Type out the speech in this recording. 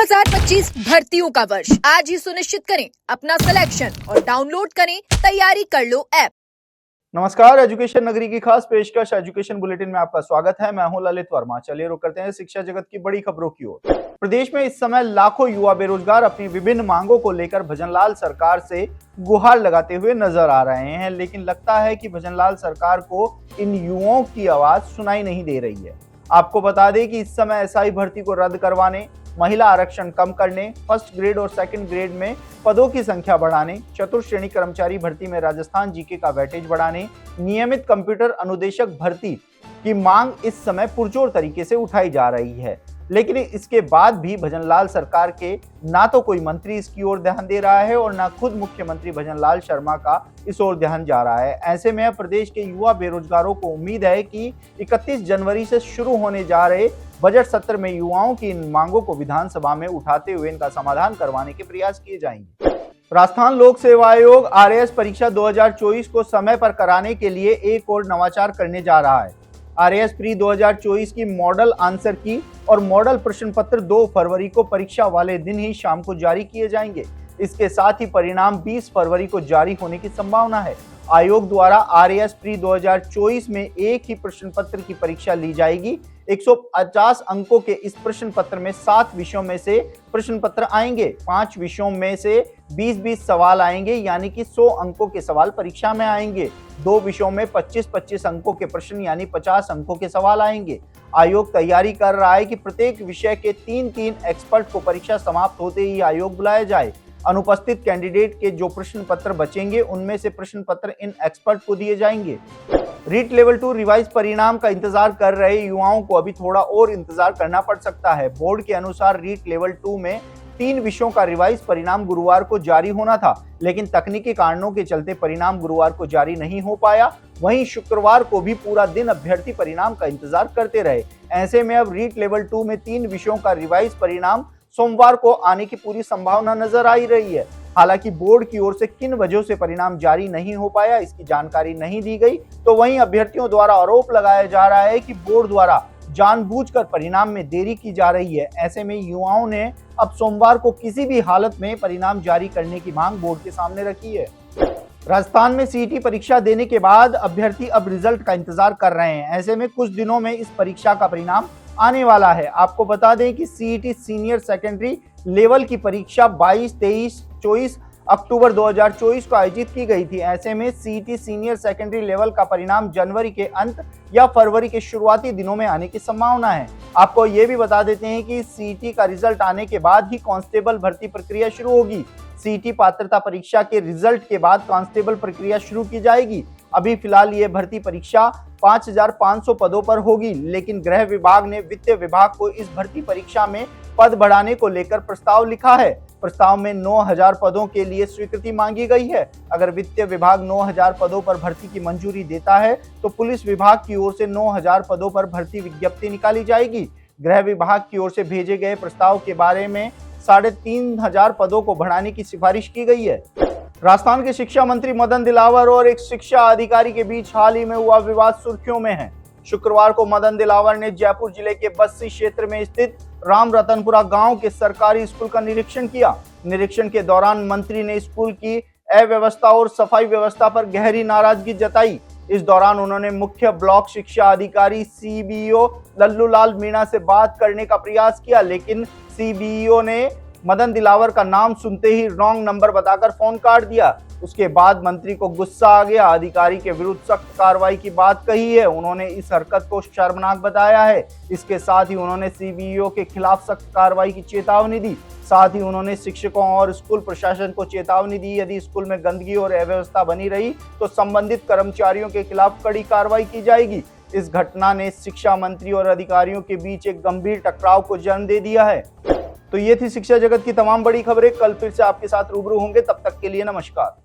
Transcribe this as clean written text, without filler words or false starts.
2025 भर्तियों का वर्ष। आज ही सुनिश्चित करें अपना सिलेक्शन और डाउनलोड करें तैयारी कर लो ऐप। नमस्कार, एजुकेशन नगरी की खास पेशकश एजुकेशन बुलेटिन में आपका स्वागत है। मैं हूं ललित वर्मा। चलिए रुक करते हैं शिक्षा जगत की बड़ी खबरों की ओर। प्रदेश में इस समय लाखों युवा बेरोजगार अपनी विभिन्न मांगों को लेकर भजनलाल सरकार से गुहार लगाते हुए नजर आ रहे हैं, लेकिन लगता है कि भजनलाल सरकार को इन युवाओं की आवाज सुनाई नहीं दे रही है। आपको बता दें कि इस समय एसआई भर्ती को रद्द करवाने, महिला आरक्षण कम करने, फर्स्ट ग्रेड और सेकंड ग्रेड में पदों की संख्या बढ़ाने, चतुर्श्रेणी कर्मचारी भर्ती में राजस्थान जीके का वेटेज बढ़ाने, नियमित कंप्यूटर अनुदेशक भर्ती की मांग इस समय पुरजोर तरीके से उठाई जा रही है। लेकिन इसके बाद भी भजनलाल सरकार के ना तो कोई मंत्री इसकी ओर ध्यान दे रहा है और ना खुद मुख्यमंत्री भजनलाल शर्मा का इस ओर ध्यान जा रहा है। ऐसे में प्रदेश के युवा बेरोजगारों को उम्मीद है कि 31 जनवरी से शुरू होने जा रहे बजट सत्र में युवाओं की इन मांगों को विधानसभा में उठाते हुए इनका समाधान करवाने के प्रयास किए जाएंगे। राजस्थान लोक सेवा आयोग आरएएस परीक्षा 2024 को समय पर कराने के लिए एक और नवाचार करने जा रहा है। आरएएस प्री 2024 की मॉडल आंसर की और मॉडल प्रश्न पत्र 2 फरवरी को परीक्षा वाले दिन ही शाम को जारी किए जाएंगे। इसके साथ ही परिणाम 20 फरवरी को जारी होने की संभावना है। आयोग द्वारा आरएएस प्री 2024 में एक ही प्रश्न पत्र की परीक्षा ली जाएगी। 150 अंकों के इस प्रश्न पत्र में 7 विषयों में से प्रश्न पत्र आएंगे। 5 विषयों में से 20-20 सवाल आएंगे, यानी कि 100 अंकों के सवाल परीक्षा में आएंगे। 2 विषयों में 25-25 अंकों के प्रश्न यानी 50 अंकों के सवाल आएंगे। आयोग तैयारी कर रहा है कि प्रत्येक विषय के 3-3 एक्सपर्ट को परीक्षा समाप्त होते ही आयोग बुलाया जाए। अनुपस्थित कैंडिडेट के जो प्रश्न पत्र बचेंगे उनमें से प्रश्न पत्र इन एक्सपर्ट को दिए जाएंगे। रीट लेवल 2 रिवाइज परिणाम का इंतजार कर रहे युवाओं को अभी थोड़ा और इंतजार करना पड़ सकता है। बोर्ड के अनुसार रीट लेवल 2 में 3 विषयों का रिवाइज परिणाम गुरुवार को जारी होना था, लेकिन तकनीकी कारणों के चलते परिणाम गुरुवार को जारी नहीं हो पाया। वहीं शुक्रवार को भी पूरा दिन अभ्यर्थी परिणाम का इंतजार करते रहे। ऐसे में अब रीट लेवल 2 में 3 विषयों का रिवाइज परिणाम सोमवार को आने की पूरी संभावना नजर आ रही है। हालांकि बोर्ड की ओर से किन वजहों से परिणाम जारी नहीं हो पाया इसकी जानकारी नहीं दी गई। तो वहीं अभ्यर्थियों द्वारा आरोप लगाया जा रहा है कि बोर्ड द्वारा जानबूझकर परिणाम में देरी की जा रही है। ऐसे में युवाओं ने अब सोमवार को किसी भी हालत में परिणाम जारी करने की मांग बोर्ड के सामने रखी है। राजस्थान में सीईटी परीक्षा देने के बाद अभ्यर्थी अब रिजल्ट का इंतजार कर रहे हैं। ऐसे में कुछ दिनों में इस परीक्षा का परिणाम आने वाला है। आपको बता दें कि सीईटी सीनियर सेकेंडरी लेवल की परीक्षा 22, 23, 24 अक्टूबर 2024 को आयोजित की गई थी। ऐसे में सीईटी सीनियर सेकेंडरी लेवल का परिणाम जनवरी के अंत या फरवरी के शुरुआती दिनों में आने की संभावना है। आपको ये भी बता देते हैं कि सीईटी का रिजल्ट आने के बाद ही कांस्टेबल भर्ती प्रक्रिया शुरू होगी। सीईटी पात्रता परीक्षा के रिजल्ट के बाद कांस्टेबल प्रक्रिया शुरू की जाएगी। अभी फिलहाल ये भर्ती परीक्षा 5500 पदों पर होगी, लेकिन गृह विभाग ने वित्त विभाग को इस भर्ती परीक्षा में पद बढ़ाने को लेकर प्रस्ताव लिखा है। प्रस्ताव में 9000 पदों के लिए स्वीकृति मांगी गई है। अगर वित्त विभाग 9000 पदों पर भर्ती की मंजूरी देता है तो पुलिस विभाग की ओर से 9000 पदों पर भर्ती विज्ञप्ति निकाली जाएगी। गृह विभाग की ओर से भेजे गए प्रस्ताव के बारे में 3500 पदों को बढ़ाने की सिफारिश की गई है। राजस्थान के शिक्षा मंत्री मदन दिलावर और एक शिक्षा अधिकारी के बीच हाल ही में हुआ विवाद सुर्खियों में है। शुक्रवार को मदन दिलावर ने जयपुर जिले के बस्सी क्षेत्र में स्थित राम रतनपुरा गांव के सरकारी स्कूल का निरीक्षण किया। निरीक्षण के दौरान मंत्री ने स्कूल की अव्यवस्था और सफाई व्यवस्था पर गहरी नाराजगी जताई। इस दौरान उन्होंने मुख्य ब्लॉक शिक्षा अधिकारी सीबीओ लल्लूलाल मीणा से बात करने का प्रयास किया, लेकिन सीबीओ ने मदन दिलावर का नाम सुनते ही रॉन्ग नंबर बताकर फोन काट दिया। उसके बाद मंत्री को गुस्सा आ गया। अधिकारी के विरुद्ध सख्त कार्रवाई की बात कही है। उन्होंने इस हरकत को शर्मनाक बताया है। इसके साथ ही उन्होंने सीबीओ के खिलाफ सख्त कार्रवाई की चेतावनी दी। साथ ही उन्होंने शिक्षकों और स्कूल प्रशासन को चेतावनी दी, यदि स्कूल में गंदगी और अव्यवस्था बनी रही तो संबंधित कर्मचारियों के खिलाफ कड़ी कार्रवाई की जाएगी। इस घटना ने शिक्षा मंत्री और अधिकारियों के बीच एक गंभीर टकराव को जन्म दे दिया है। तो ये थी शिक्षा जगत की तमाम बड़ी खबरें। कल फिर से आपके साथ रूबरू होंगे, तब तक के लिए नमस्कार।